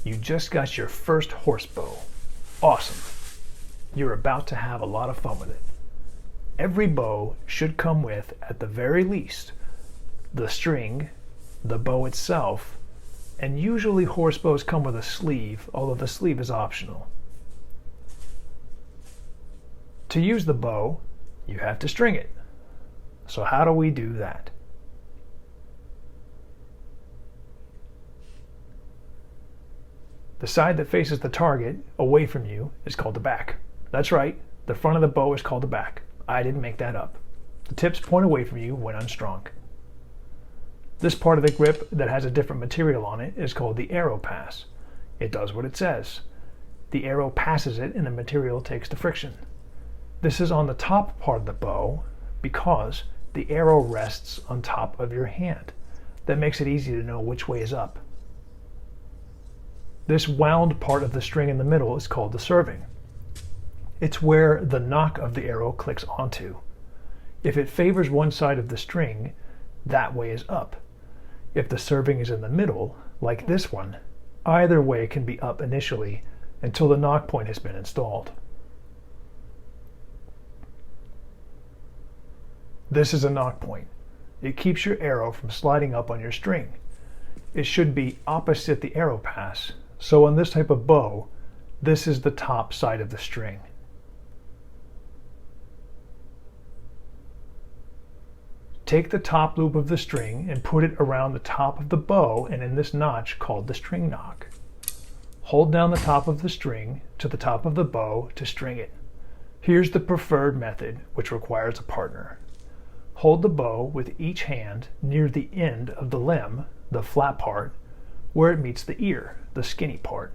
You just got your first horse bow. Awesome. You're about to have a lot of fun with it. Every bow should come with, at the very least, the string, the bow itself, and usually horse bows come with a sleeve, although the sleeve is optional. To use the bow, you have to string it. So how do we do that? The side that faces the target, away from you, is called the back. That's right, the front of the bow is called the back. I didn't make that up. The tips point away from you when unstrung. This part of the grip that has a different material on it is called the arrow pass. It does what it says. The arrow passes it and the material takes the friction. This is on the top part of the bow because the arrow rests on top of your hand. That makes it easy to know which way is up. This wound part of the string in the middle is called the serving. It's where the nock of the arrow clicks onto. If it favors one side of the string, that way is up. If the serving is in the middle, like this one, either way can be up initially until the nock point has been installed. This is a nock point. It keeps your arrow from sliding up on your string. It should be opposite the arrow pass, so on this type of bow, this is the top side of the string. Take the top loop of the string and put it around the top of the bow and in this notch called the string nock. Hold down the top of the string to the top of the bow to string it. Here's the preferred method, which requires a partner. Hold the bow with each hand near the end of the limb, the flat part, where it meets the ear, the skinny part.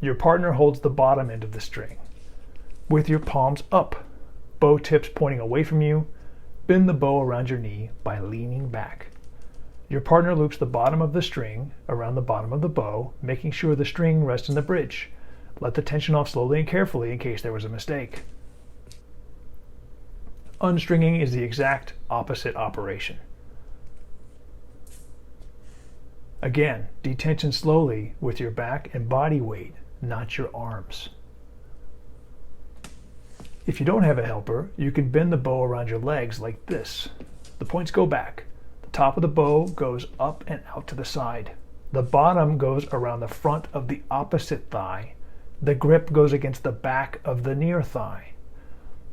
Your partner holds the bottom end of the string. With your palms up, bow tips pointing away from you, bend the bow around your knee by leaning back. Your partner loops the bottom of the string around the bottom of the bow, making sure the string rests in the bridge. Let the tension off slowly and carefully in case there was a mistake. Unstringing is the exact opposite operation. Again, detension slowly with your back and body weight, not your arms. If you don't have a helper, you can bend the bow around your legs like this. The points go back. The top of the bow goes up and out to the side. The bottom goes around the front of the opposite thigh. The grip goes against the back of the near thigh.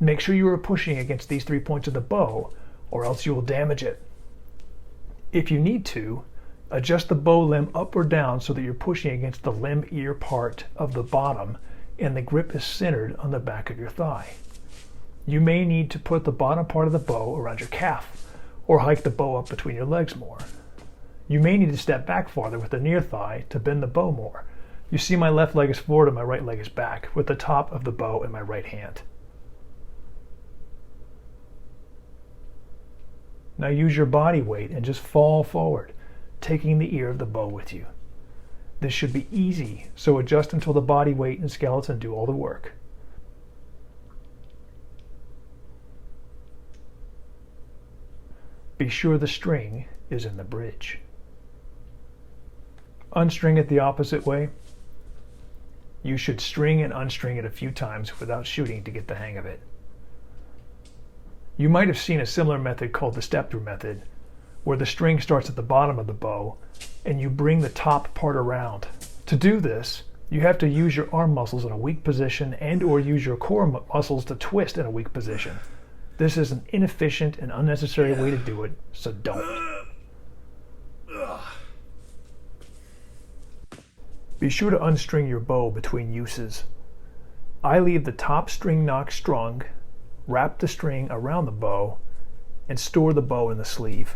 Make sure you are pushing against these 3 points of the bow, or else you will damage it. If you need to, adjust the bow limb up or down so that you're pushing against the limb ear part of the bottom and the grip is centered on the back of your thigh. You may need to put the bottom part of the bow around your calf or hike the bow up between your legs more. You may need to step back farther with the near thigh to bend the bow more. You see my left leg is forward and my right leg is back with the top of the bow in my right hand. Now use your body weight and just fall forward, taking the ear of the bow with you. This should be easy, so adjust until the body weight and skeleton do all the work. Be sure the string is in the bridge. Unstring it the opposite way. You should string and unstring it a few times without shooting to get the hang of it. You might have seen a similar method called the step-through method, where the string starts at the bottom of the bow and you bring the top part around. To do this, you have to use your arm muscles in a weak position and or use your core muscles to twist in a weak position. This is an inefficient and unnecessary way to do it, so don't. Be sure to unstring your bow between uses. I leave the top string nock strung, wrap the string around the bow, and store the bow in the sleeve.